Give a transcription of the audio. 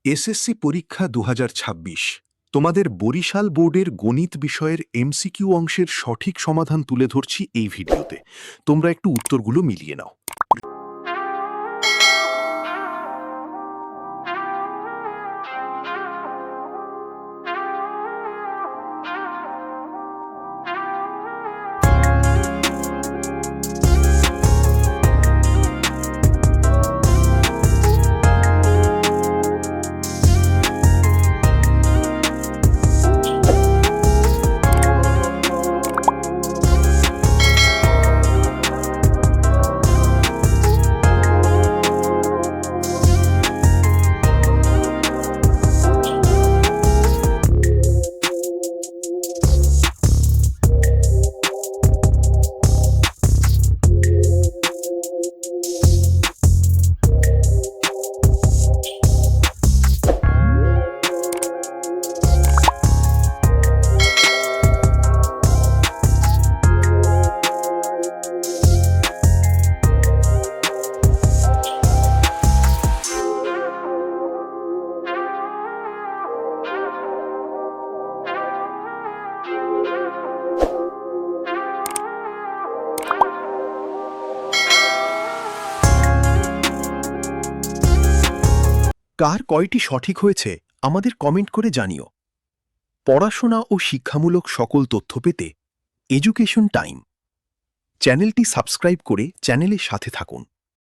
SSC পরীক্ষা ২০২৬ তোমাদের বরিশাল বোর্ডের গণিত বিষয়ের এমসিকিউ অংশের সঠিক সমাধান তুলে ধরছি এই ভিডিওতে। তোমরা একটু উত্তরগুলো মিলিয়ে নাও। কার কয়টি সঠিক হয়েছে আমাদের কমেন্ট করে জানিও। পড়াশোনা ও শিক্ষামূলক সকল তথ্য পেতে এডুকেশন টাইম চ্যানেলটি সাবস্ক্রাইব করে চ্যানেলের সাথে থাকুন।